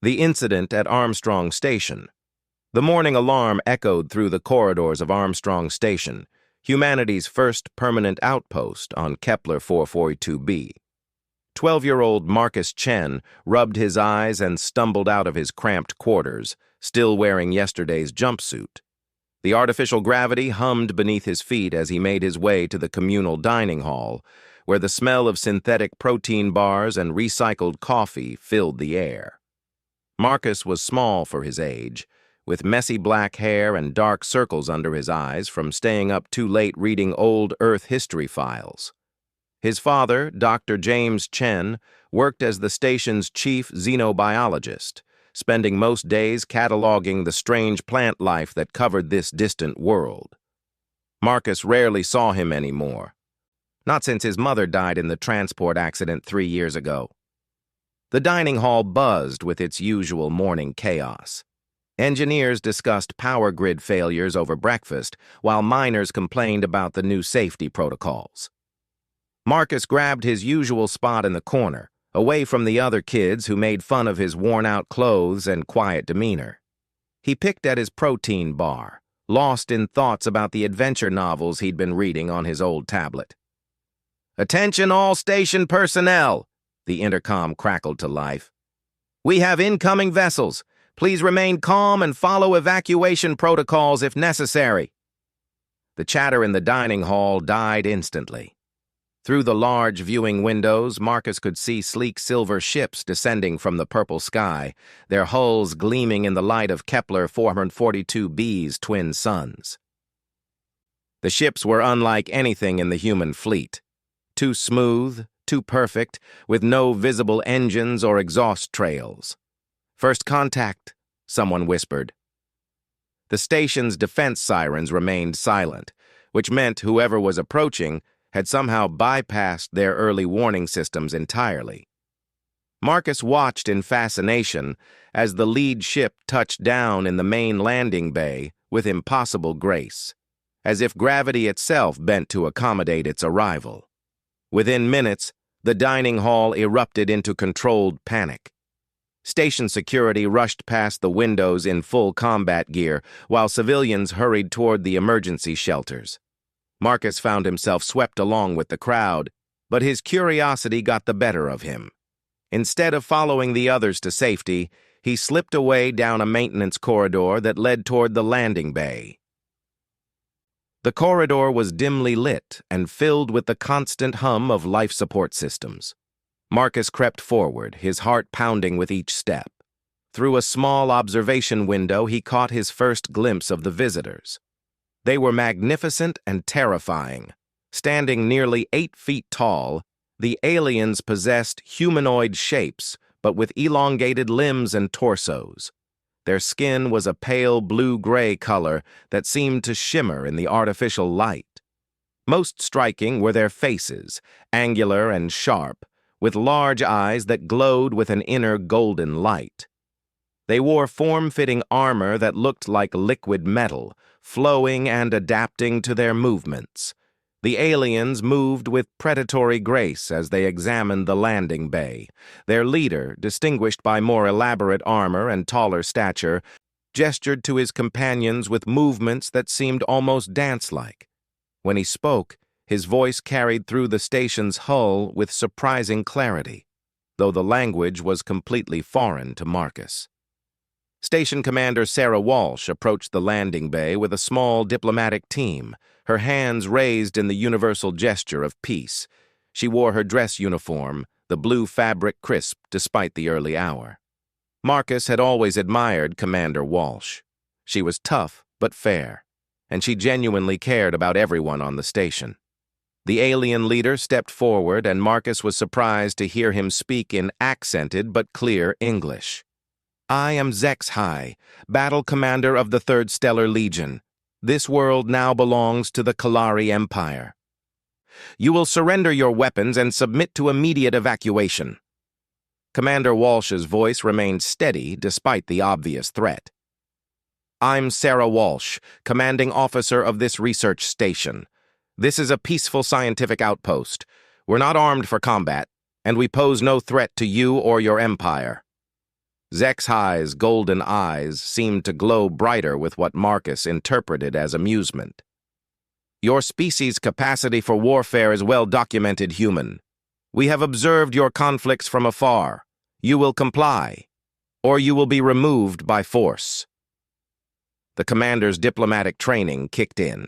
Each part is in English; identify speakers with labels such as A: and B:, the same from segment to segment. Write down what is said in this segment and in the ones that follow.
A: The incident at Armstrong Station. The morning alarm echoed through the corridors of Armstrong Station, humanity's first permanent outpost on Kepler 442b. 12-year-old Marcus Chen rubbed his eyes and stumbled out of his cramped quarters, still wearing yesterday's jumpsuit. The artificial gravity hummed beneath his feet as he made his way to the communal dining hall, where the smell of synthetic protein bars and recycled coffee filled the air. Marcus was small for his age, with messy black hair and dark circles under his eyes from staying up too late reading old Earth history files. His father, Dr. James Chen, worked as the station's chief xenobiologist, spending most days cataloging the strange plant life that covered this distant world. Marcus rarely saw him anymore, not since his mother died in the transport accident 3 years ago. The dining hall buzzed with its usual morning chaos. Engineers discussed power grid failures over breakfast, while miners complained about the new safety protocols. Marcus grabbed his usual spot in the corner, away from the other kids who made fun of his worn-out clothes and quiet demeanor. He picked at his protein bar, lost in thoughts about the adventure novels he'd been reading on his old tablet. "Attention all station personnel!" the intercom crackled to life. "We have incoming vessels. Please remain calm and follow evacuation protocols if necessary." The chatter in the dining hall died instantly. Through the large viewing windows, Marcus could see sleek silver ships descending from the purple sky, their hulls gleaming in the light of Kepler 442b's twin suns. The ships were unlike anything in the human fleet. Too smooth, too perfect, with no visible engines or exhaust trails. "First contact," someone whispered. The station's defense sirens remained silent, which meant whoever was approaching had somehow bypassed their early warning systems entirely. Marcus watched in fascination as the lead ship touched down in the main landing bay with impossible grace, as if gravity itself bent to accommodate its arrival. Within minutes, the dining hall erupted into controlled panic. Station security rushed past the windows in full combat gear, while civilians hurried toward the emergency shelters. Marcus found himself swept along with the crowd, but his curiosity got the better of him. Instead of following the others to safety, he slipped away down a maintenance corridor that led toward the landing bay. The corridor was dimly lit and filled with the constant hum of life support systems. Marcus crept forward, his heart pounding with each step. Through a small observation window, he caught his first glimpse of the visitors. They were magnificent and terrifying. Standing nearly 8 feet tall, the aliens possessed humanoid shapes, but with elongated limbs and torsos. Their skin was a pale blue-gray color that seemed to shimmer in the artificial light. Most striking were their faces, angular and sharp, with large eyes that glowed with an inner golden light. They wore form-fitting armor that looked like liquid metal, flowing and adapting to their movements. The aliens moved with predatory grace as they examined the landing bay. Their leader, distinguished by more elaborate armor and taller stature, gestured to his companions with movements that seemed almost dance-like. When he spoke, his voice carried through the station's hull with surprising clarity, though the language was completely foreign to Marcus. Station Commander Sarah Walsh approached the landing bay with a small diplomatic team, her hands raised in the universal gesture of peace. She wore her dress uniform, the blue fabric crisp despite the early hour. Marcus had always admired Commander Walsh. She was tough but fair, and she genuinely cared about everyone on the station. The alien leader stepped forward, and Marcus was surprised to hear him speak in accented but clear English. "I am Zex High, Battle Commander of the 3rd Stellar Legion. This world now belongs to the Kalari Empire. You will surrender your weapons and submit to immediate evacuation." Commander Walsh's voice remained steady despite the obvious threat. "I'm Sarah Walsh, commanding officer of this research station. This is a peaceful scientific outpost. We're not armed for combat, and we pose no threat to you or your empire." Zexhi's golden eyes seemed to glow brighter with what Marcus interpreted as amusement. Your species' capacity for warfare is well documented, human. We have observed your conflicts from afar. You will comply, or you will be removed by force. The commander's diplomatic training kicked in.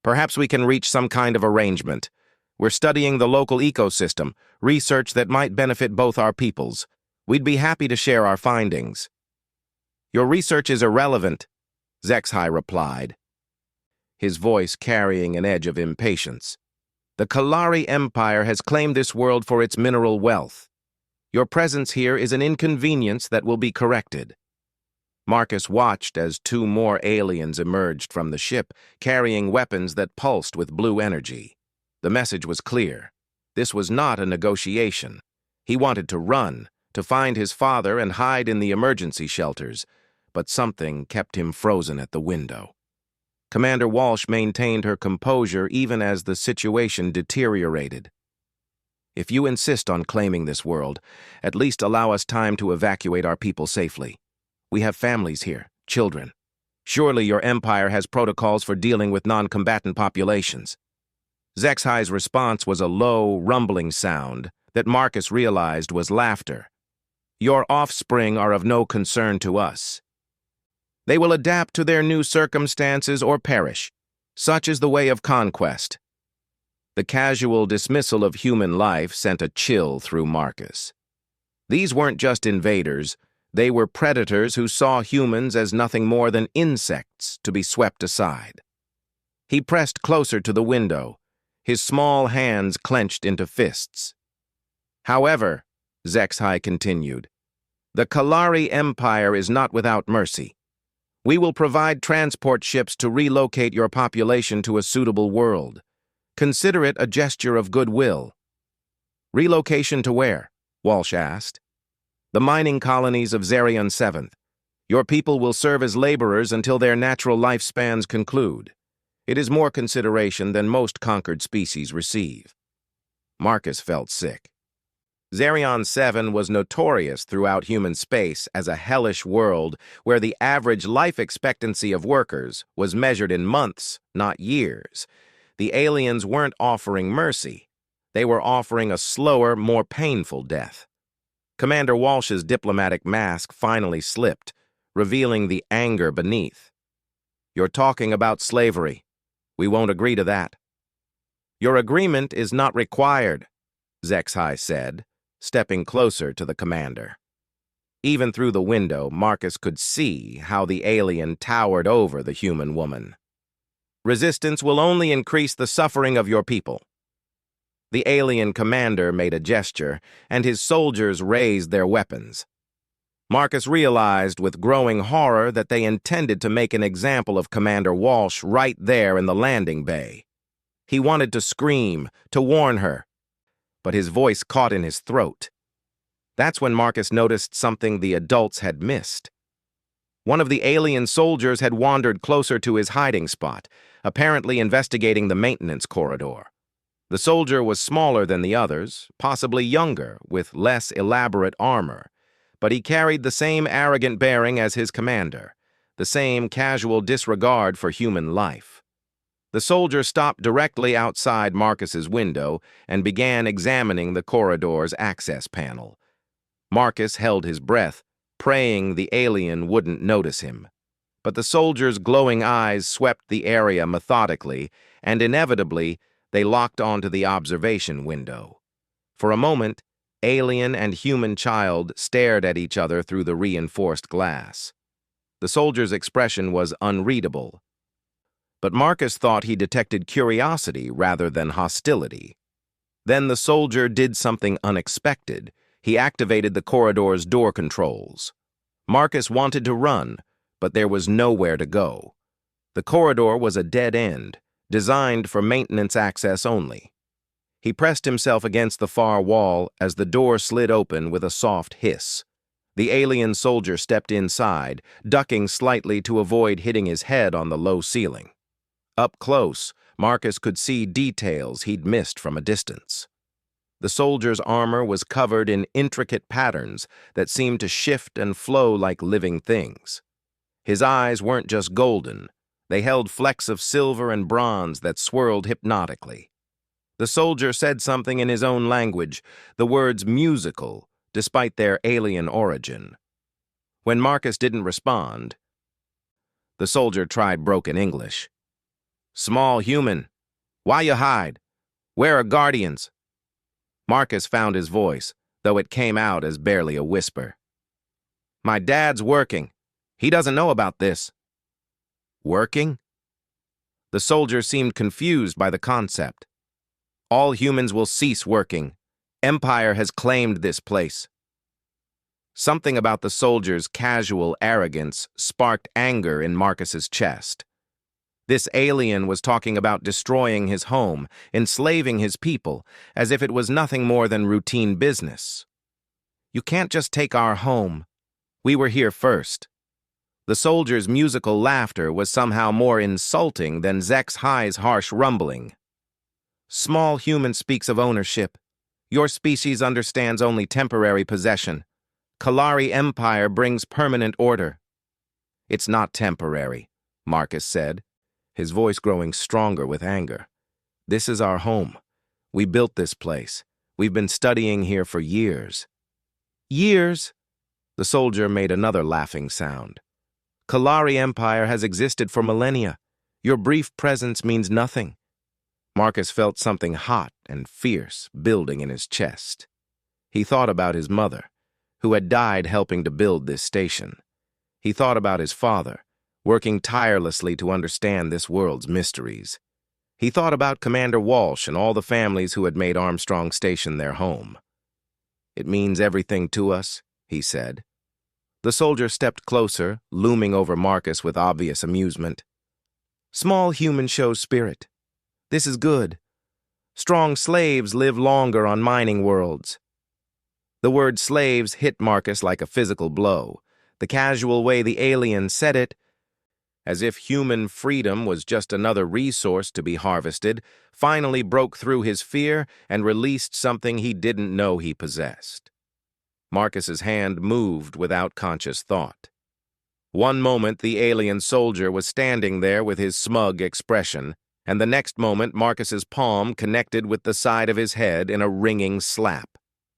A: Perhaps we can reach some kind of arrangement. We're studying the local ecosystem, research that might benefit both our peoples. We'd be happy to share our findings. Your research is irrelevant, Zexhi replied, his voice carrying an edge of impatience. The Kalari Empire has claimed this world for its mineral wealth. Your presence here is an inconvenience that will be corrected. Marcus watched as two more aliens emerged from the ship, carrying weapons that pulsed with blue energy. The message was clear. This was not a negotiation. He wanted to run, to find his father and hide in the emergency shelters, but something kept him frozen at the window. Commander Walsh maintained her composure even as the situation deteriorated. If you insist on claiming this world, at least allow us time to evacuate our people safely. We have families here, children. Surely your empire has protocols for dealing with non-combatant populations. Zexhi's response was a low, rumbling sound that Marcus realized was laughter. Your offspring are of no concern to us. They will adapt to their new circumstances or perish. Such is the way of conquest. The casual dismissal of human life sent a chill through Marcus. These weren't just invaders. They were predators who saw humans as nothing more than insects to be swept aside. He pressed closer to the window, his small hands clenched into fists. However, Zexhi continued, the Kalari Empire is not without mercy. We will provide transport ships to relocate your population to a suitable world. Consider it a gesture of goodwill. Relocation to where? Walsh asked. The mining colonies of Zarion 7th. Your people will serve as laborers until their natural lifespans conclude. It is more consideration than most conquered species receive. Marcus felt sick. Zarion 7 was notorious throughout human space as a hellish world where the average life expectancy of workers was measured in months, not years. The aliens weren't offering mercy. They were offering a slower, more painful death. Commander Walsh's diplomatic mask finally slipped, revealing the anger beneath. You're talking about slavery. We won't agree to that. Your agreement is not required, Zexhi said, stepping closer to the commander. Even through the window, Marcus could see how the alien towered over the human woman. Resistance will only increase the suffering of your people. The alien commander made a gesture, and his soldiers raised their weapons. Marcus realized with growing horror that they intended to make an example of Commander Walsh right there in the landing bay. He wanted to scream, to warn her, but his voice caught in his throat. That's when Marcus noticed something the adults had missed. One of the alien soldiers had wandered closer to his hiding spot, apparently investigating the maintenance corridor. The soldier was smaller than the others, possibly younger, with less elaborate armor, but he carried the same arrogant bearing as his commander, the same casual disregard for human life. The soldier stopped directly outside Marcus's window and began examining the corridor's access panel. Marcus held his breath, praying the alien wouldn't notice him. But the soldier's glowing eyes swept the area methodically, and inevitably, they locked onto the observation window. For a moment, alien and human child stared at each other through the reinforced glass. The soldier's expression was unreadable, but Marcus thought he detected curiosity rather than hostility. Then the soldier did something unexpected. He activated the corridor's door controls. Marcus wanted to run, but there was nowhere to go. The corridor was a dead end, designed for maintenance access only. He pressed himself against the far wall as the door slid open with a soft hiss. The alien soldier stepped inside, ducking slightly to avoid hitting his head on the low ceiling. Up close, Marcus could see details he'd missed from a distance. The soldier's armor was covered in intricate patterns that seemed to shift and flow like living things. His eyes weren't just golden. They held flecks of silver and bronze that swirled hypnotically. The soldier said something in his own language, the words musical, despite their alien origin. When Marcus didn't respond, the soldier tried broken English. "Small human, why you hide? Where are guardians?" Marcus found his voice, though it came out as barely a whisper. "My dad's working. He doesn't know about this." "Working?" The soldier seemed confused by the concept. "All humans will cease working. Empire has claimed this place." Something about the soldier's casual arrogance sparked anger in Marcus's chest. This alien was talking about destroying his home, enslaving his people, as if it was nothing more than routine business. "You can't just take our home. We were here first." The soldier's musical laughter was somehow more insulting than HFY's harsh rumbling. "Small human speaks of ownership. Your species understands only temporary possession. Kalari Empire brings permanent order." "It's not temporary," Marcus said, his voice growing stronger with anger. "This is our home. We built this place. We've been studying here for years." "Years?" The soldier made another laughing sound. "Kalari Empire has existed for millennia. Your brief presence means nothing." Marcus felt something hot and fierce building in his chest. He thought about his mother, who had died helping to build this station. He thought about his father, working tirelessly to understand this world's mysteries. He thought about Commander Walsh and all the families who had made Armstrong Station their home. "It means everything to us," he said. The soldier stepped closer, looming over Marcus with obvious amusement. "Small human shows spirit. This is good. Strong slaves live longer on mining worlds." The word slaves hit Marcus like a physical blow. The casual way the alien said it, as if human freedom was just another resource to be harvested, finally broke through his fear and released something he didn't know he possessed. Marcus's hand moved without conscious thought. One moment the alien soldier was standing there with his smug expression, and the next moment Marcus's palm connected with the side of his head in a ringing slap.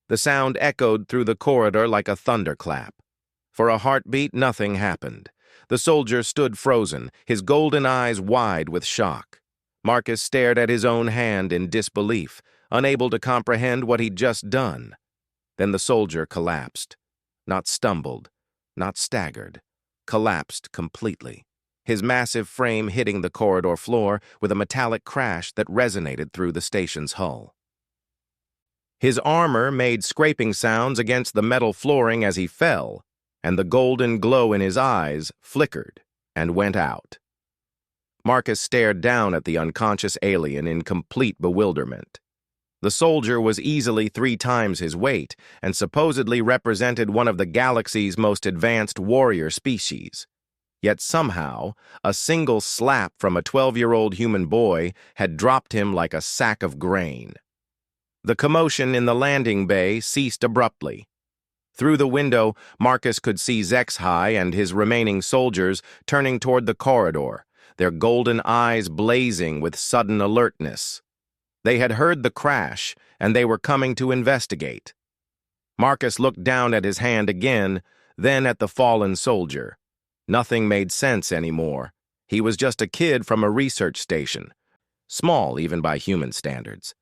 A: The sound echoed through the corridor like a thunderclap. For a heartbeat, nothing happened. The soldier stood frozen, his golden eyes wide with shock. Marcus stared at his own hand in disbelief, unable to comprehend what he'd just done. Then the soldier collapsed. Not stumbled, not staggered. Collapsed completely, his massive frame hitting the corridor floor with a metallic crash that resonated through the station's hull. His armor made scraping sounds against the metal flooring as he fell, and the golden glow in his eyes flickered and went out. Marcus stared down at the unconscious alien in complete bewilderment. The soldier was easily 3 times his weight and supposedly represented one of the galaxy's most advanced warrior species. Yet somehow, a single slap from a 12-year-old human boy had dropped him like a sack of grain. The commotion in the landing bay ceased abruptly. Through the window, Marcus could see HFY and his remaining soldiers turning toward the corridor, their golden eyes blazing with sudden alertness. They had heard the crash, and they were coming to investigate. Marcus looked down at his hand again, then at the fallen soldier. Nothing made sense anymore. He was just a kid from a research station, small even by human standards.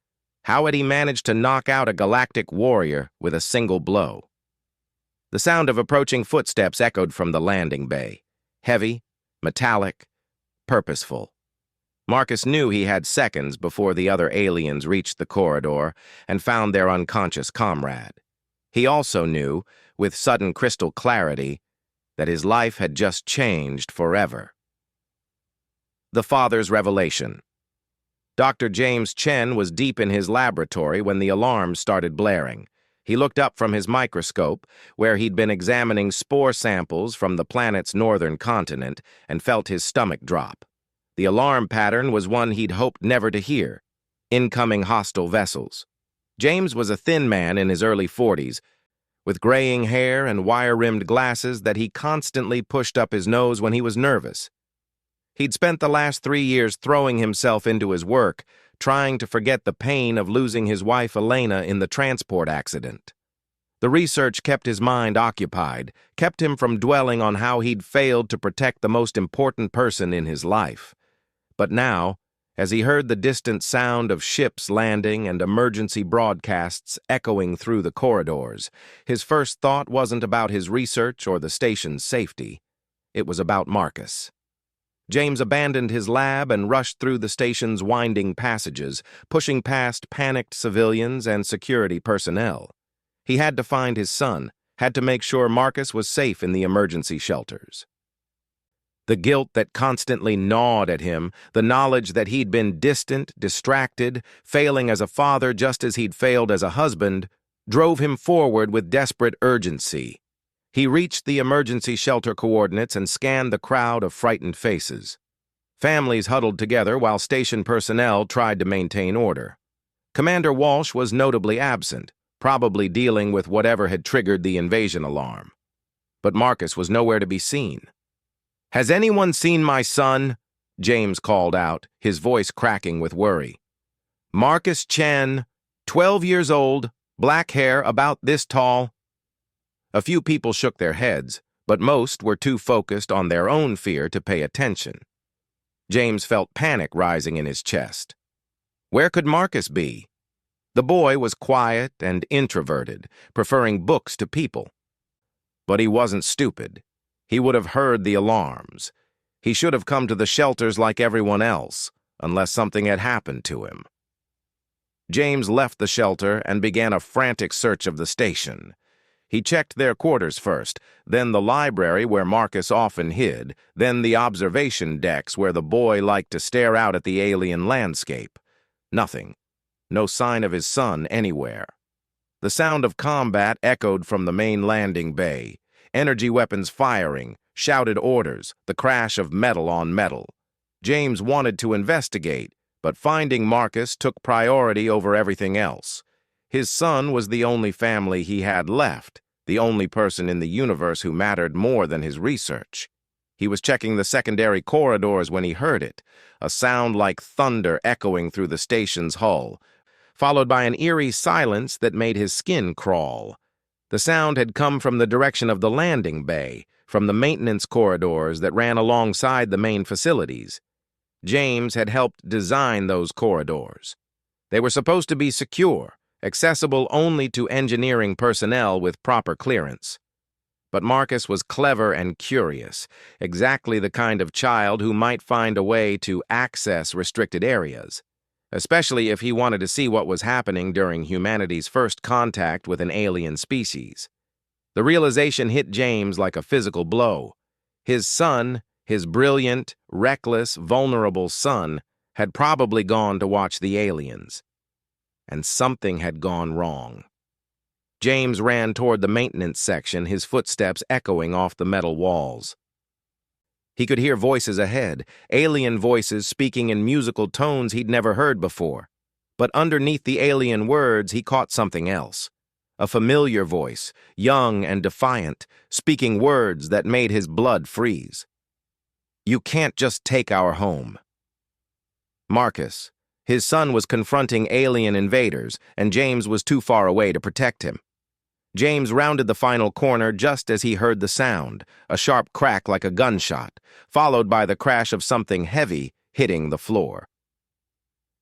A: How had he managed to knock out a galactic warrior with a single blow? The sound of approaching footsteps echoed from the landing bay. Heavy, metallic, purposeful. Marcus knew he had seconds before the other aliens reached the corridor and found their unconscious comrade. He also knew, with sudden crystal clarity, that his life had just changed forever. The father's revelation. Dr. James Chen was deep in his laboratory when the alarm started blaring. He looked up from his microscope, where he'd been examining spore samples from the planet's northern continent, and felt his stomach drop. The alarm pattern was one he'd hoped never to hear. Incoming hostile vessels. James was a thin man in his early 40s, with graying hair and wire-rimmed glasses that he constantly pushed up his nose when he was nervous. He'd spent the last 3 years throwing himself into his work, trying to forget the pain of losing his wife Elena in the transport accident. The research kept his mind occupied, kept him from dwelling on how he'd failed to protect the most important person in his life. But now, as he heard the distant sound of ships landing and emergency broadcasts echoing through the corridors, his first thought wasn't about his research or the station's safety. It was about Marcus. James abandoned his lab and rushed through the station's winding passages, pushing past panicked civilians and security personnel. He had to find his son, had to make sure Marcus was safe in the emergency shelters. The guilt that constantly gnawed at him, the knowledge that he'd been distant, distracted, failing as a father just as he'd failed as a husband, drove him forward with desperate urgency. He reached the emergency shelter coordinates and scanned the crowd of frightened faces. Families huddled together while station personnel tried to maintain order. Commander Walsh was notably absent, probably dealing with whatever had triggered the invasion alarm. But Marcus was nowhere to be seen. "Has anyone seen my son?" James called out, his voice cracking with worry. "Marcus Chen, 12 years old, black hair, about this tall." A few people shook their heads, but most were too focused on their own fear to pay attention. James felt panic rising in his chest. Where could Marcus be? The boy was quiet and introverted, preferring books to people. But he wasn't stupid. He would have heard the alarms. He should have come to the shelters like everyone else, unless something had happened to him. James left the shelter and began a frantic search of the station. He checked their quarters first, then the library where Marcus often hid, then the observation decks where the boy liked to stare out at the alien landscape. Nothing. No sign of his son anywhere. The sound of combat echoed from the main landing bay. Energy weapons firing, shouted orders, the crash of metal on metal. James wanted to investigate, but finding Marcus took priority over everything else. His son was the only family he had left, the only person in the universe who mattered more than his research. He was checking the secondary corridors when he heard it, a sound like thunder echoing through the station's hull, followed by an eerie silence that made his skin crawl. The sound had come from the direction of the landing bay, from the maintenance corridors that ran alongside the main facilities. James had helped design those corridors. They were supposed to be secure, accessible only to engineering personnel with proper clearance. But Marcus was clever and curious, exactly the kind of child who might find a way to access restricted areas, especially if he wanted to see what was happening during humanity's first contact with an alien species. The realization hit James like a physical blow. His son, his brilliant, reckless, vulnerable son, had probably gone to watch the aliens. And something had gone wrong. James ran toward the maintenance section, his footsteps echoing off the metal walls. He could hear voices ahead, alien voices speaking in musical tones he'd never heard before. But underneath the alien words, he caught something else. A familiar voice, young and defiant, speaking words that made his blood freeze. "You can't just take our home." Marcus, his son, was confronting alien invaders, and James was too far away to protect him. James rounded the final corner just as he heard the sound, a sharp crack like a gunshot, followed by the crash of something heavy hitting the floor.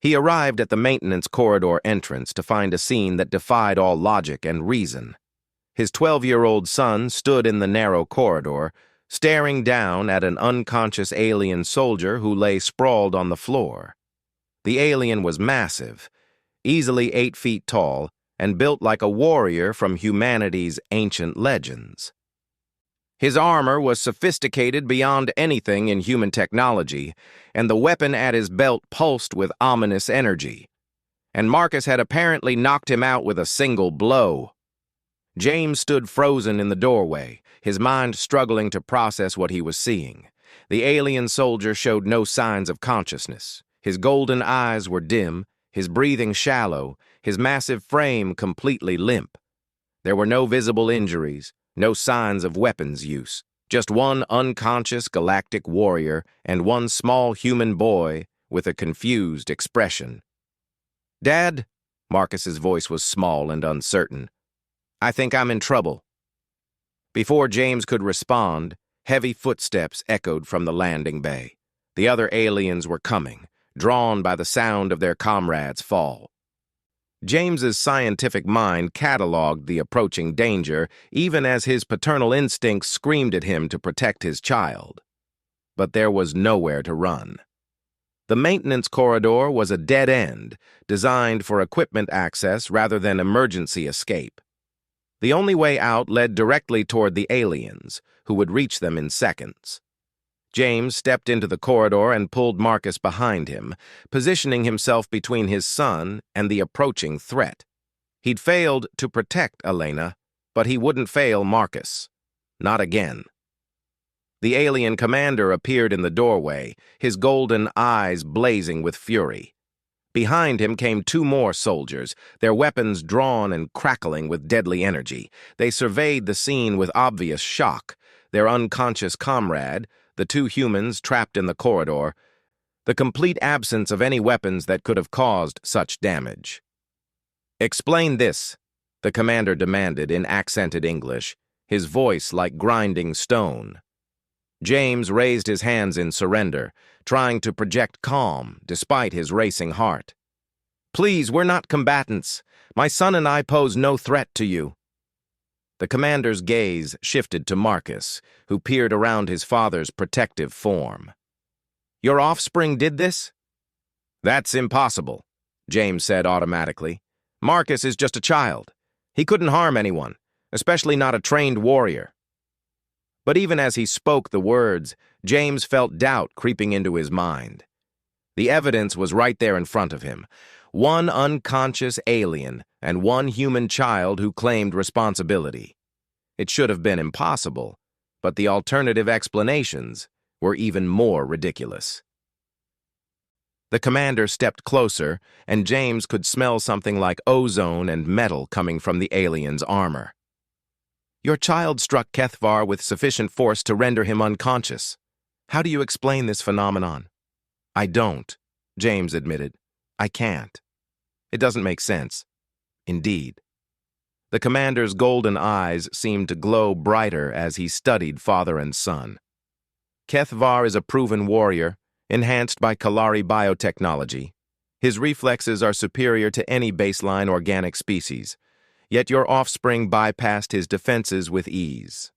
A: He arrived at the maintenance corridor entrance to find a scene that defied all logic and reason. His 12-year-old son stood in the narrow corridor, staring down at an unconscious alien soldier who lay sprawled on the floor. The alien was massive, easily 8 feet tall, and built like a warrior from humanity's ancient legends. His armor was sophisticated beyond anything in human technology, and the weapon at his belt pulsed with ominous energy. And Marcus had apparently knocked him out with a single blow. James stood frozen in the doorway, his mind struggling to process what he was seeing. The alien soldier showed no signs of consciousness. His golden eyes were dim, his breathing shallow, his massive frame completely limp. There were no visible injuries, no signs of weapons use, just one unconscious galactic warrior and one small human boy with a confused expression. "Dad," Marcus's voice was small and uncertain. "I think I'm in trouble." Before James could respond, heavy footsteps echoed from the landing bay. The other aliens were coming, drawn by the sound of their comrades' fall. James's scientific mind cataloged the approaching danger, even as his paternal instincts screamed at him to protect his child. But there was nowhere to run. The maintenance corridor was a dead end, designed for equipment access rather than emergency escape. The only way out led directly toward the aliens, who would reach them in seconds. James stepped into the corridor and pulled Marcus behind him, positioning himself between his son and the approaching threat. He'd failed to protect Elena, but he wouldn't fail Marcus. Not again. The alien commander appeared in the doorway, his golden eyes blazing with fury. Behind him came two more soldiers, their weapons drawn and crackling with deadly energy. They surveyed the scene with obvious shock. Their unconscious comrade, the two humans trapped in the corridor, the complete absence of any weapons that could have caused such damage. "Explain this," the commander demanded in accented English, his voice like grinding stone. James raised his hands in surrender, trying to project calm despite his racing heart. "Please, we're not combatants. My son and I pose no threat to you." The commander's gaze shifted to Marcus, who peered around his father's protective form. "Your offspring did this?" "That's impossible," James said automatically. "Marcus is just a child. He couldn't harm anyone, especially not a trained warrior." But even as he spoke the words, James felt doubt creeping into his mind. The evidence was right there in front of him. One unconscious alien and one human child who claimed responsibility. It should have been impossible, but the alternative explanations were even more ridiculous. The commander stepped closer, and James could smell something like ozone and metal coming from the alien's armor. "Your child struck Kethvar with sufficient force to render him unconscious. How do you explain this phenomenon?" "I don't," James admitted. "I can't. It doesn't make sense." "Indeed." The commander's golden eyes seemed to glow brighter as he studied father and son. "Kethvar is a proven warrior, enhanced by Kalari biotechnology. His reflexes are superior to any baseline organic species, yet your offspring bypassed his defenses with ease."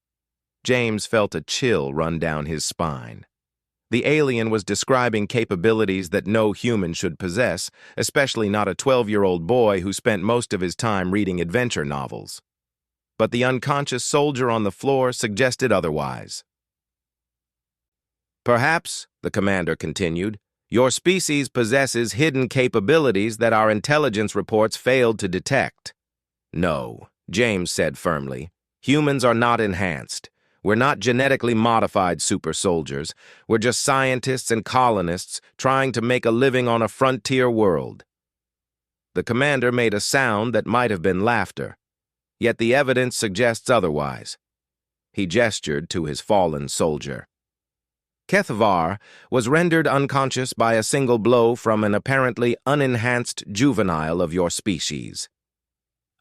A: James felt a chill run down his spine. The alien was describing capabilities that no human should possess, especially not a 12-year-old boy who spent most of his time reading adventure novels. But the unconscious soldier on the floor suggested otherwise. "Perhaps," the commander continued, "your species possesses hidden capabilities that our intelligence reports failed to detect." "No," James said firmly. "Humans are not enhanced. We're not genetically modified super soldiers. We're just scientists and colonists trying to make a living on a frontier world." The commander made a sound that might have been laughter, yet the evidence suggests otherwise. He gestured to his fallen soldier. "Kethvar was rendered unconscious by a single blow from an apparently unenhanced juvenile of your species.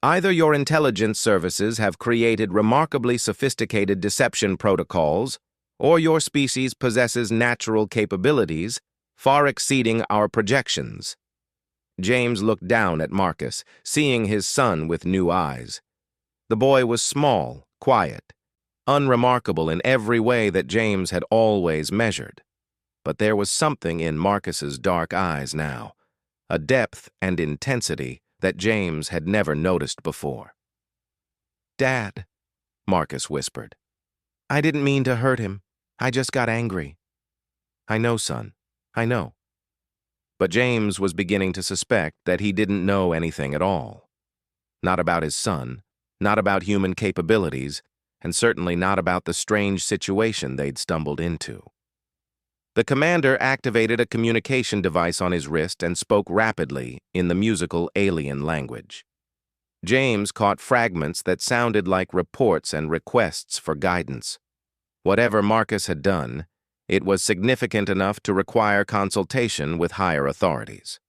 A: Either your intelligence services have created remarkably sophisticated deception protocols, or your species possesses natural capabilities far exceeding our projections." James looked down at Marcus, seeing his son with new eyes. The boy was small, quiet, unremarkable in every way that James had always measured. But there was something in Marcus's dark eyes now, a depth and intensity that James had never noticed before. "Dad," Marcus whispered. "I didn't mean to hurt him. I just got angry." "I know, son. I know." But James was beginning to suspect that he didn't know anything at all. Not about his son, not about human capabilities, and certainly not about the strange situation they'd stumbled into. The commander activated a communication device on his wrist and spoke rapidly in the musical alien language. James caught fragments that sounded like reports and requests for guidance. Whatever Marcus had done, it was significant enough to require consultation with higher authorities.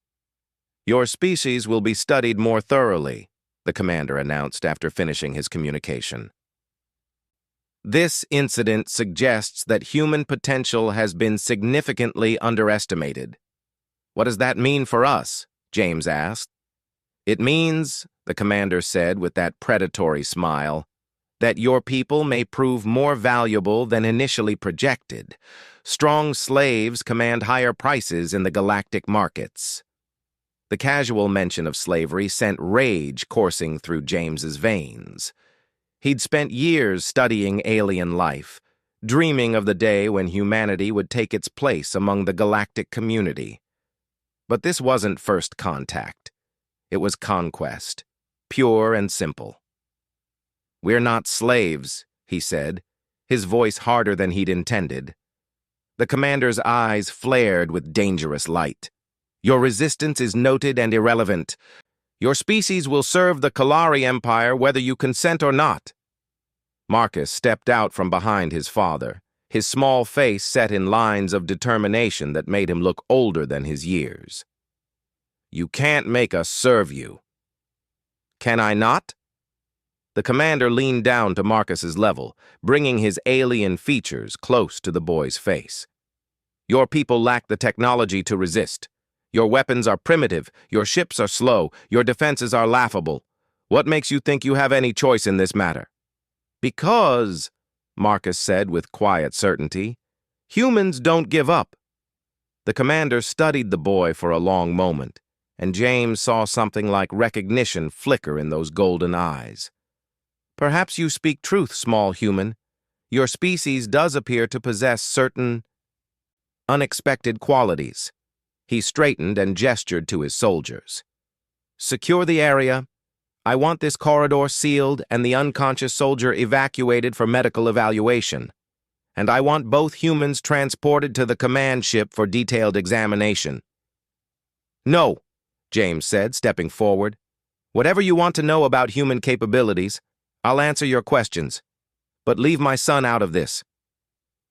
A: "Your species will be studied more thoroughly," the commander announced after finishing his communication. "This incident suggests that human potential has been significantly underestimated." "What does that mean for us?" James asked. "It means," the commander said with that predatory smile, "that your people may prove more valuable than initially projected. Strong slaves command higher prices in the galactic markets." The casual mention of slavery sent rage coursing through James's veins. He'd spent years studying alien life, dreaming of the day when humanity would take its place among the galactic community. But this wasn't first contact. It was conquest, pure and simple. "We're not slaves," he said, his voice harder than he'd intended. The commander's eyes flared with dangerous light. "Your resistance is noted and irrelevant. Your species will serve the Kalari Empire whether you consent or not." Marcus stepped out from behind his father, his small face set in lines of determination that made him look older than his years. "You can't make us serve you." "Can I not?" The commander leaned down to Marcus's level, bringing his alien features close to the boy's face. "Your people lack the technology to resist. Your weapons are primitive, your ships are slow, your defenses are laughable. What makes you think you have any choice in this matter?" "Because," Marcus said with quiet certainty, "humans don't give up." The commander studied the boy for a long moment, and James saw something like recognition flicker in those golden eyes. "Perhaps you speak truth, small human. Your species does appear to possess certain unexpected qualities." He straightened and gestured to his soldiers. "Secure the area. I want this corridor sealed and the unconscious soldier evacuated for medical evaluation. And I want both humans transported to the command ship for detailed examination." "No," James said, stepping forward. "Whatever you want to know about human capabilities, I'll answer your questions. But leave my son out of this."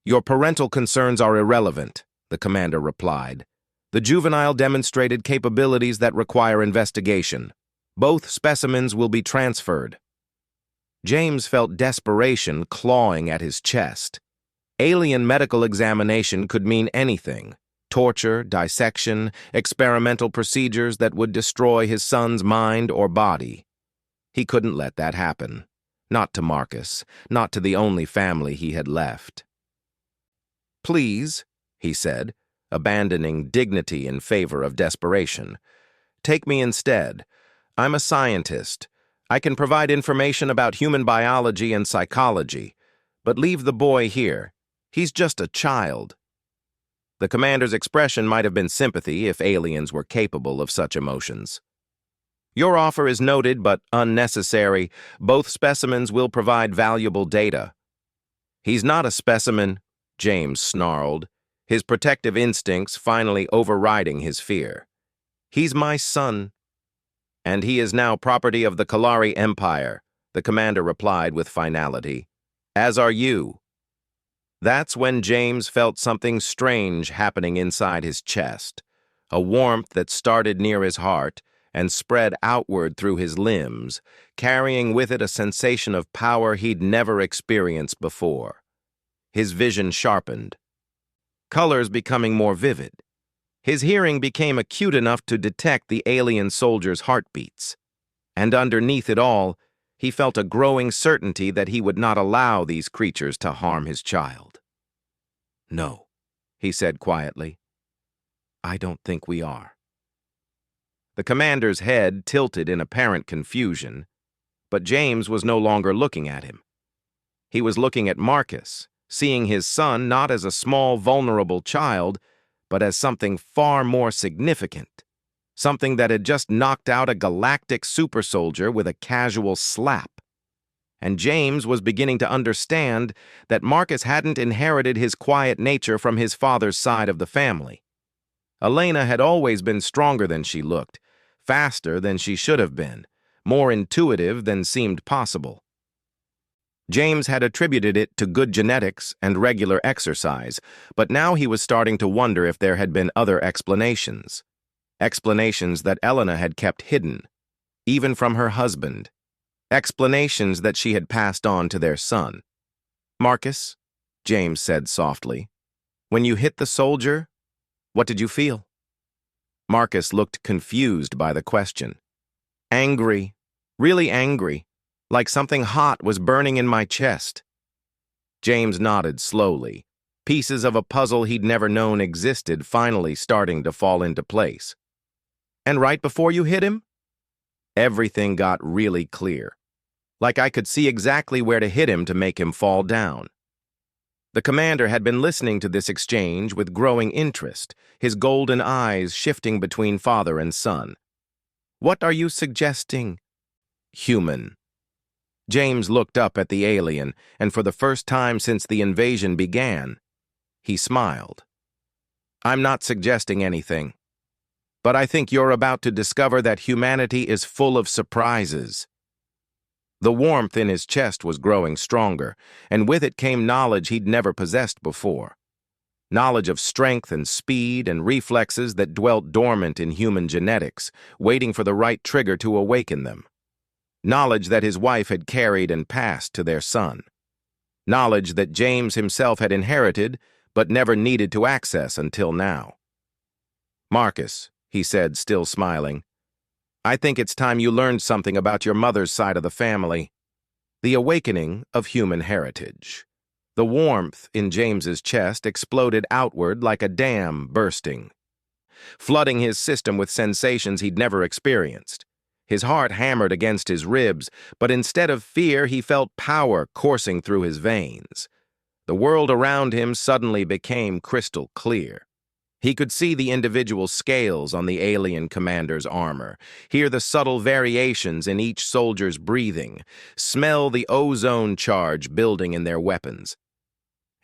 A: "Your parental concerns are irrelevant," the commander replied. "The juvenile demonstrated capabilities that require investigation. Both specimens will be transferred." James felt desperation clawing at his chest. Alien medical examination could mean anything: torture, dissection, experimental procedures that would destroy his son's mind or body. He couldn't let that happen. Not to Marcus, not to the only family he had left. "Please," he said, abandoning dignity in favor of desperation, "take me instead. I'm a scientist. I can provide information about human biology and psychology, but leave the boy here. He's just a child." The commander's expression might have been sympathy if aliens were capable of such emotions. "Your offer is noted but unnecessary. Both specimens will provide valuable data." "He's not a specimen," James snarled, his protective instincts finally overriding his fear. "He's my son." "And he is now property of the Kalari Empire," the commander replied with finality. "As are you." That's when James felt something strange happening inside his chest, a warmth that started near his heart and spread outward through his limbs, carrying with it a sensation of power he'd never experienced before. His vision sharpened, colors becoming more vivid. His hearing became acute enough to detect the alien soldier's heartbeats. And underneath it all, he felt a growing certainty that he would not allow these creatures to harm his child. "No," he said quietly. "I don't think we are." The commander's head tilted in apparent confusion, but James was no longer looking at him. He was looking at Marcus, seeing his son not as a small, vulnerable child, but as something far more significant, something that had just knocked out a galactic super soldier with a casual slap. and James was beginning to understand that Marcus hadn't inherited his quiet nature from his father's side of the family. Elena had always been stronger than she looked, faster than she should have been, more intuitive than seemed possible. James had attributed it to good genetics and regular exercise, but now he was starting to wonder if there had been other explanations. Explanations that Elena had kept hidden, even from her husband. Explanations that she had passed on to their son. "Marcus," James said softly, "when you hit the soldier, what did you feel?" Marcus looked confused by the question. "Angry, really angry, like something hot was burning in my chest." James nodded slowly, pieces of a puzzle he'd never known existed finally starting to fall into place. "And right before you hit him?" Everything got really clear. Like I could see exactly where to hit him to make him fall down. The commander had been listening to this exchange with growing interest, his golden eyes shifting between father and son. "What are you suggesting?" "Human." James looked up at the alien, and for the first time since the invasion began, he smiled. "I'm not suggesting anything, but I think you're about to discover that humanity is full of surprises." The warmth in his chest was growing stronger, and with it came knowledge he'd never possessed before. Knowledge of strength and speed and reflexes that dwelt dormant in human genetics, waiting for the right trigger to awaken them. Knowledge that his wife had carried and passed to their son. Knowledge that James himself had inherited, but never needed to access until now. "Marcus," he said, still smiling, "I think it's time you learned something about your mother's side of the family. The awakening of human heritage." The warmth in James's chest exploded outward like a dam bursting, flooding his system with sensations he'd never experienced. His heart hammered against his ribs, but instead of fear, he felt power coursing through his veins. The world around him suddenly became crystal clear. He could see the individual scales on the alien commander's armor, hear the subtle variations in each soldier's breathing, smell the ozone charge building in their weapons.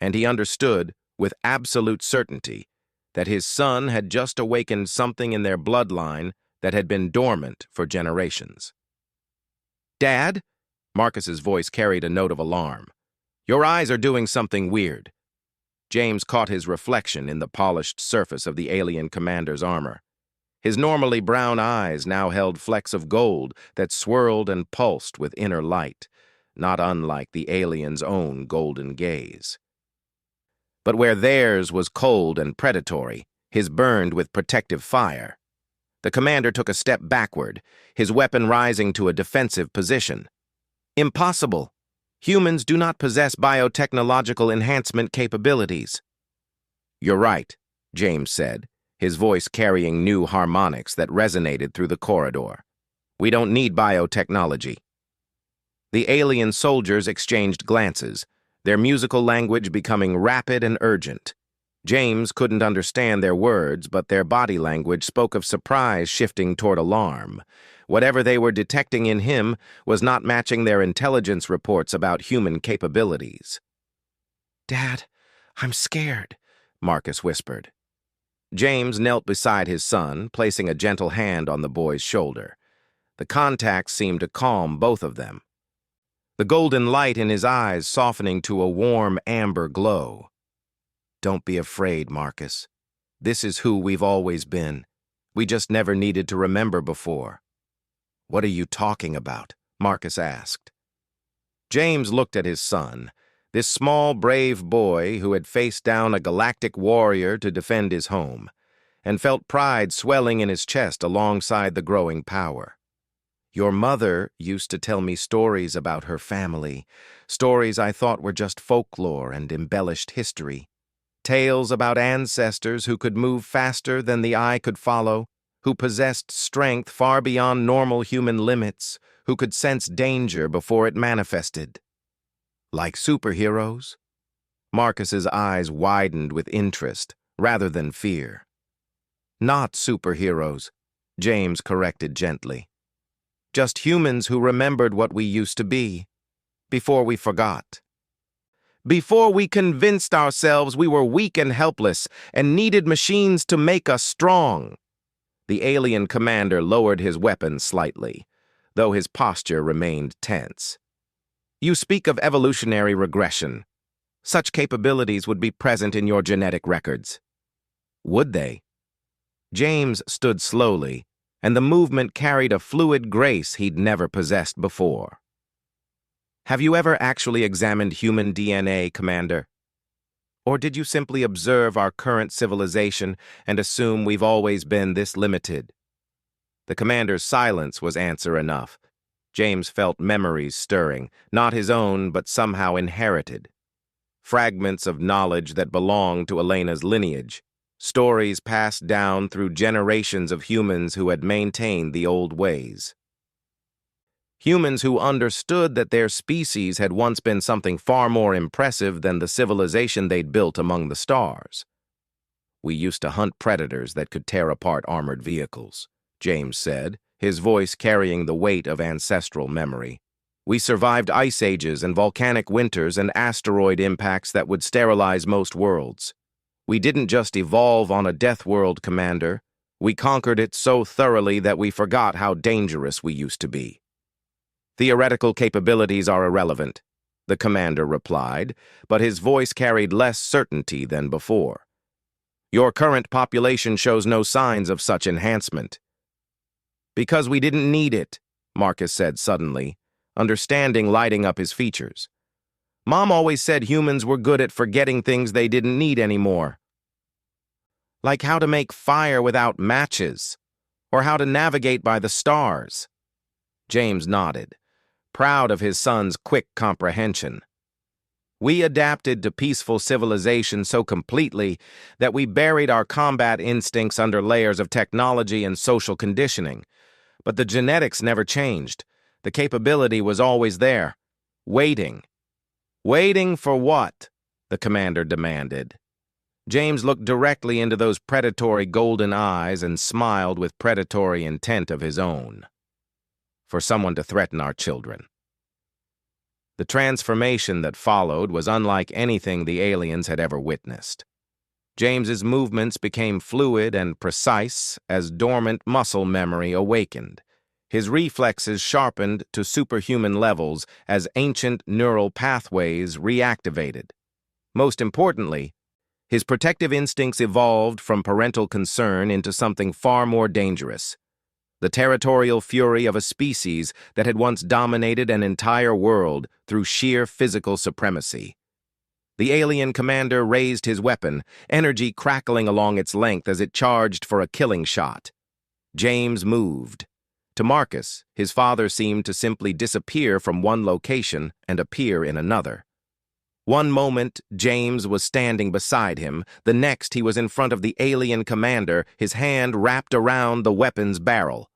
A: And he understood, with absolute certainty, that his son had just awakened something in their bloodline that had been dormant for generations. "Dad?" Marcus's voice carried a note of alarm. "Your eyes are doing something weird." James caught his reflection in the polished surface of the alien commander's armor. His normally brown eyes now held flecks of gold that swirled and pulsed with inner light, not unlike the alien's own golden gaze. But where theirs was cold and predatory, his burned with protective fire. The commander took a step backward, his weapon rising to a defensive position. "Impossible. Humans do not possess biotechnological enhancement capabilities." "You're right," James said, his voice carrying new harmonics that resonated through the corridor. "We don't need biotechnology." The alien soldiers exchanged glances, their musical language becoming rapid and urgent. James couldn't understand their words, but their body language spoke of surprise shifting toward alarm. Whatever they were detecting in him was not matching their intelligence reports about human capabilities. "Dad, I'm scared," Marcus whispered. James knelt beside his son, placing a gentle hand on the boy's shoulder. The contact seemed to calm both of them, the golden light in his eyes softening to a warm amber glow. "Don't be afraid, Marcus. This is who we've always been. We just never needed to remember before." "What are you talking about?" Marcus asked. James looked at his son, this small, brave boy who had faced down a galactic warrior to defend his home, and felt pride swelling in his chest alongside the growing power. "Your mother used to tell me stories about her family, stories I thought were just folklore and embellished history. Tales about ancestors who could move faster than the eye could follow, who possessed strength far beyond normal human limits, who could sense danger before it manifested." "Like superheroes?" Marcus's eyes widened with interest rather than fear. "Not superheroes," James corrected gently. "Just humans who remembered what we used to be. before we forgot. Before we convinced ourselves we were weak and helpless and needed machines to make us strong. The alien commander lowered his weapon slightly, though his posture remained tense. You speak of evolutionary regression. Such capabilities would be present in your genetic records. Would they? James stood slowly, and the movement carried a fluid grace he'd never possessed before. Have you ever actually examined human DNA, Commander? Or did you simply observe our current civilization and assume we've always been this limited? The commander's silence was answer enough. James felt memories stirring, not his own, but somehow inherited. Fragments of knowledge that belonged to Elena's lineage, stories passed down through generations of humans who had maintained the old ways. Humans who understood that their species had once been something far more impressive than the civilization they'd built among the stars. We used to hunt predators that could tear apart armored vehicles, James said, his voice carrying the weight of ancestral memory. We survived ice ages and volcanic winters and asteroid impacts that would sterilize most worlds. We didn't just evolve on a death world, Commander. We conquered it so thoroughly that we forgot how dangerous we used to be. Theoretical capabilities are irrelevant, the commander replied, but his voice carried less certainty than before. Your current population shows no signs of such enhancement. Because we didn't need it, Marcus said suddenly, understanding lighting up his features. Mom always said humans were good at forgetting things they didn't need anymore. Like how to make fire without matches, or how to navigate by the stars. James nodded, proud of his son's quick comprehension. We adapted to peaceful civilization so completely that we buried our combat instincts under layers of technology and social conditioning. But the genetics never changed. The capability was always there, waiting. Waiting for what? The commander demanded. James looked directly into those predatory golden eyes and smiled with predatory intent of his own. For someone to threaten our children. The transformation that followed was unlike anything the aliens had ever witnessed. James's movements became fluid and precise as dormant muscle memory awakened. His reflexes sharpened to superhuman levels as ancient neural pathways reactivated. Most importantly, his protective instincts evolved from parental concern into something far more dangerous. The territorial fury of a species that had once dominated an entire world through sheer physical supremacy. The alien commander raised his weapon, energy crackling along its length as it charged for a killing shot. James moved. To Marcus, his father seemed to simply disappear from one location and appear in another. One moment, James was standing beside him. The next, he was in front of the alien commander, his hand wrapped around the weapon's barrel.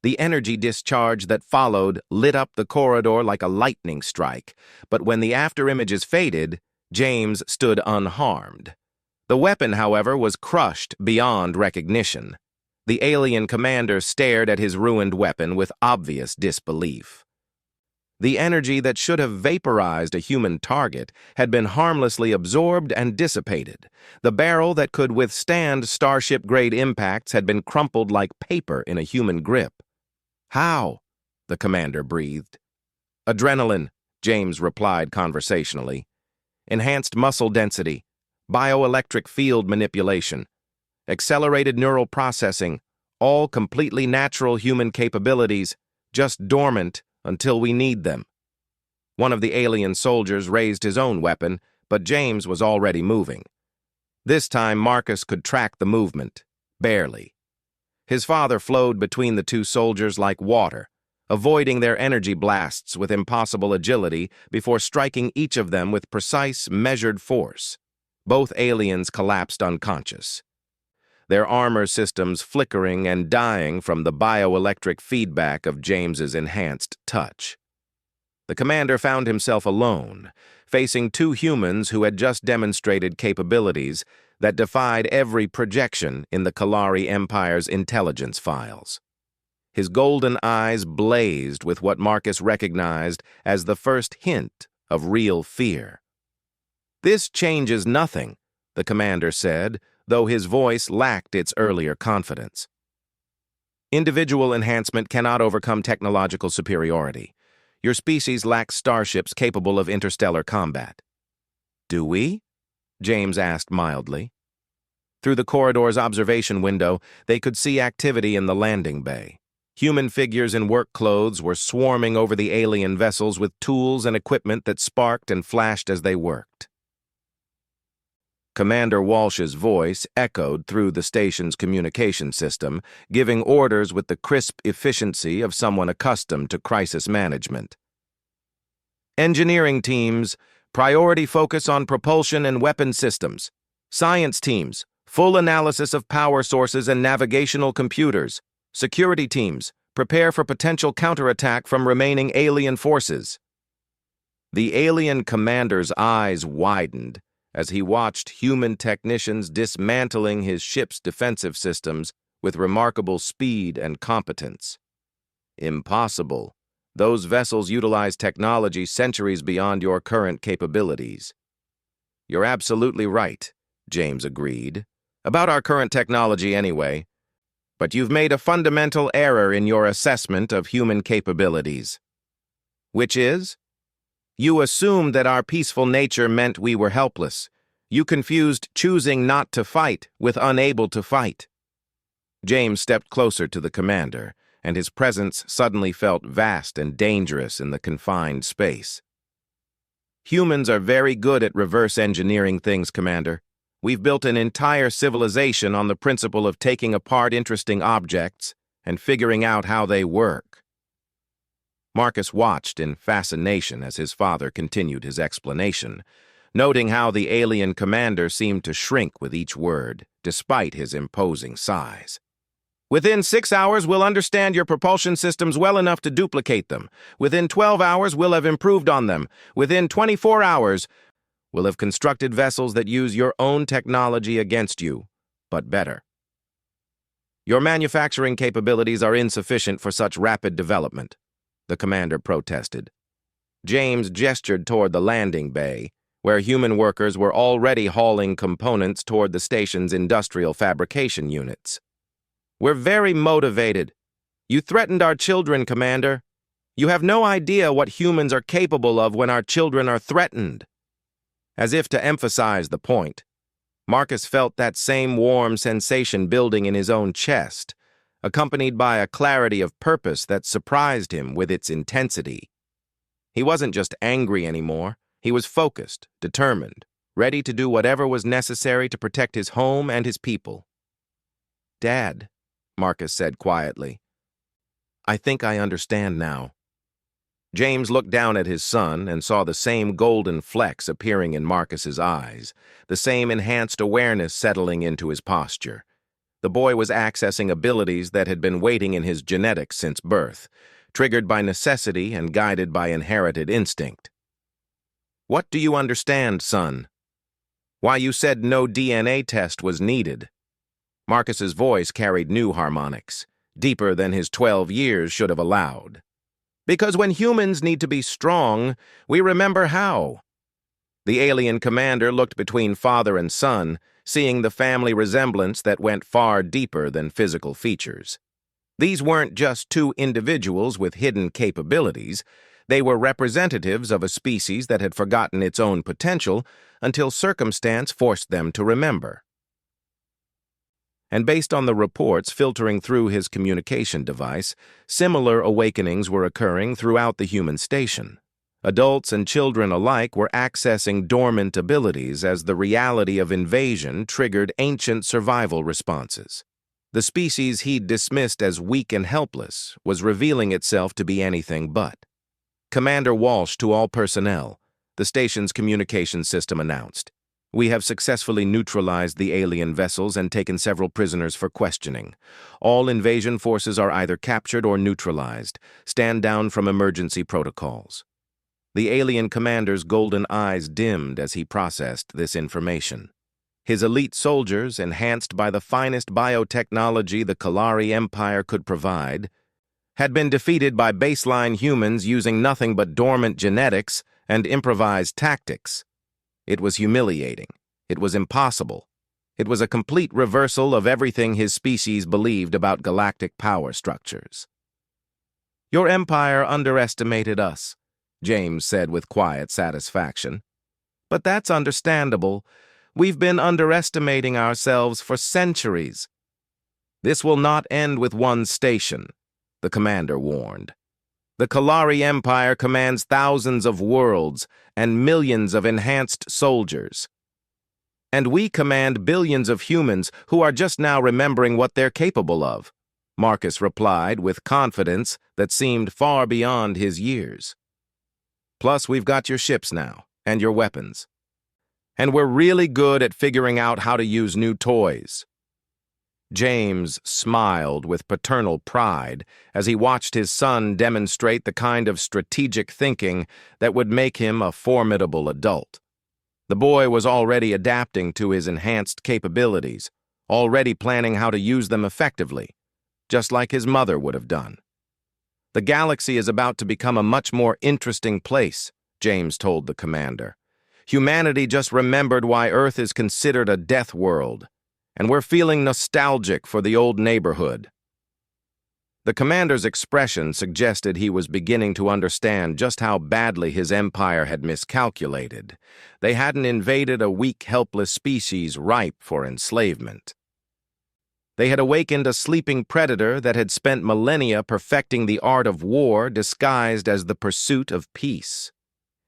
A: The energy discharge that followed lit up the corridor like a lightning strike, but when the afterimages faded, James stood unharmed. The weapon, however, was crushed beyond recognition. The alien commander stared at his ruined weapon with obvious disbelief. The energy that should have vaporized a human target had been harmlessly absorbed and dissipated. The barrel that could withstand starship-grade impacts had been crumpled like paper in a human grip. How? The commander breathed. Adrenaline, James replied conversationally. Enhanced muscle density, bioelectric field manipulation, accelerated neural processing, all completely natural human capabilities, just dormant until we need them. One of the alien soldiers raised his own weapon, but James was already moving. This time Marcus could track the movement, barely. His father flowed between the two soldiers like water, avoiding their energy blasts with impossible agility before striking each of them with precise, measured force. Both aliens collapsed unconscious, their armor systems flickering and dying from the bioelectric feedback of James's enhanced touch. The commander found himself alone, facing two humans who had just demonstrated capabilities that defied every projection in the Kalari Empire's intelligence files. His golden eyes blazed with what Marcus recognized as the first hint of real fear. "This changes nothing," the commander said, though his voice lacked its earlier confidence. "Individual enhancement cannot overcome technological superiority. Your species lacks starships capable of interstellar combat." "Do we?" James asked mildly. Through the corridor's observation window, they could see activity in the landing bay. Human figures in work clothes were swarming over the alien vessels with tools and equipment that sparked and flashed as they worked. Commander Walsh's voice echoed through the station's communication system, giving orders with the crisp efficiency of someone accustomed to crisis management. "Engineering teams, priority focus on propulsion and weapon systems. Science teams, full analysis of power sources and navigational computers. Security teams, prepare for potential counterattack from remaining alien forces." The alien commander's eyes widened as he watched human technicians dismantling his ship's defensive systems with remarkable speed and competence. "Impossible. Those vessels utilize technology centuries beyond your current capabilities." "You're absolutely right," James agreed. "About our current technology anyway. But you've made a fundamental error in your assessment of human capabilities." "Which is?" "You assumed that our peaceful nature meant we were helpless. You confused choosing not to fight with unable to fight." James stepped closer to the commander, and his presence suddenly felt vast and dangerous in the confined space. "Humans are very good at reverse engineering things, Commander. We've built an entire civilization on the principle of taking apart interesting objects and figuring out how they work." Marcus watched in fascination as his father continued his explanation, noting how the alien commander seemed to shrink with each word, despite his imposing size. "Within 6 hours, we'll understand your propulsion systems well enough to duplicate them. Within 12 hours, we'll have improved on them. Within 24 hours, we'll have constructed vessels that use your own technology against you, but better. Your manufacturing capabilities are insufficient for such rapid development," the commander protested. James gestured toward the landing bay, where human workers were already hauling components toward the station's industrial fabrication units. "We're very motivated. You threatened our children, Commander. You have no idea what humans are capable of when our children are threatened." As if to emphasize the point, Marcus felt that same warm sensation building in his own chest, accompanied by a clarity of purpose that surprised him with its intensity. He wasn't just angry anymore. He was focused, determined, ready to do whatever was necessary to protect his home and his people. "Dad," Marcus said quietly, "I think I understand now." James looked down at his son and saw the same golden flecks appearing in Marcus's eyes, the same enhanced awareness settling into his posture. The boy was accessing abilities that had been waiting in his genetics since birth, triggered by necessity and guided by inherited instinct. "What do you understand, son? Why you said no DNA test was needed?" Marcus's voice carried new harmonics, deeper than his 12 years should have allowed. "Because when humans need to be strong, we remember how." The alien commander looked between father and son, seeing the family resemblance that went far deeper than physical features. These weren't just two individuals with hidden capabilities. They were representatives of a species that had forgotten its own potential until circumstance forced them to remember. And based on the reports filtering through his communication device, similar awakenings were occurring throughout the human station. Adults and children alike were accessing dormant abilities as the reality of invasion triggered ancient survival responses. The species he'd dismissed as weak and helpless was revealing itself to be anything but. "Commander Walsh to all personnel," the station's communication system announced. "We have successfully neutralized the alien vessels and taken several prisoners for questioning. All invasion forces are either captured or neutralized. Stand down from emergency protocols." The alien commander's golden eyes dimmed as he processed this information. His elite soldiers, enhanced by the finest biotechnology the Kalari Empire could provide, had been defeated by baseline humans using nothing but dormant genetics and improvised tactics. It was humiliating. It was impossible. It was a complete reversal of everything his species believed about galactic power structures. "Your empire underestimated us," James said with quiet satisfaction. "But that's understandable. We've been underestimating ourselves for centuries." "This will not end with one station," the commander warned. "The Kalari Empire commands thousands of worlds and millions of enhanced soldiers. And we command billions of humans who are just now remembering what they're capable of," Marcus replied with confidence that seemed far beyond his years. "Plus, we've got your ships now, and your weapons. And we're really good at figuring out how to use new toys." James smiled with paternal pride as he watched his son demonstrate the kind of strategic thinking that would make him a formidable adult. The boy was already adapting to his enhanced capabilities, already planning how to use them effectively, just like his mother would have done. "The galaxy is about to become a much more interesting place," James told the commander. "Humanity just remembered why Earth is considered a death world, and we're feeling nostalgic for the old neighborhood." The commander's expression suggested he was beginning to understand just how badly his empire had miscalculated. They hadn't invaded a weak, helpless species ripe for enslavement. They had awakened a sleeping predator that had spent millennia perfecting the art of war disguised as the pursuit of peace.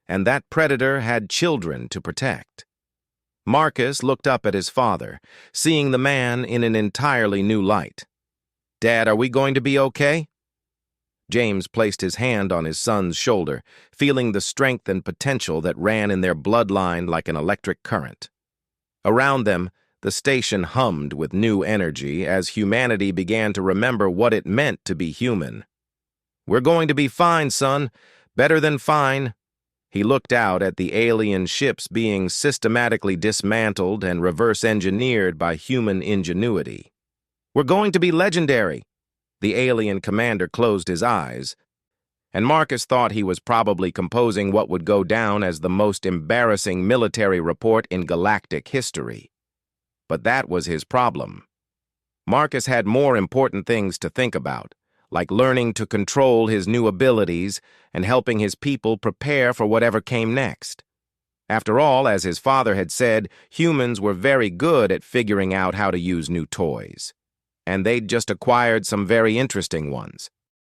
A: And that predator had children to protect. Marcus looked up at his father, seeing the man in an entirely new light. "Dad, are we going to be okay?" James placed his hand on his son's shoulder, feeling the strength and potential that ran in their bloodline like an electric current. Around them, the station hummed with new energy as humanity began to remember what it meant to be human. "We're going to be fine, son. Better than fine." He looked out at the alien ships being systematically dismantled and reverse-engineered by human ingenuity. "We're going to be legendary." The alien commander closed his eyes, and Marcus thought he was probably composing what would go down as the most embarrassing military report in galactic history. But that was his problem. Marcus had more important things to think about, like learning to control his new abilities and helping his people prepare for whatever came next. After all, as his father had said, humans were very good at figuring out how to use new toys. And they'd just acquired some very interesting ones.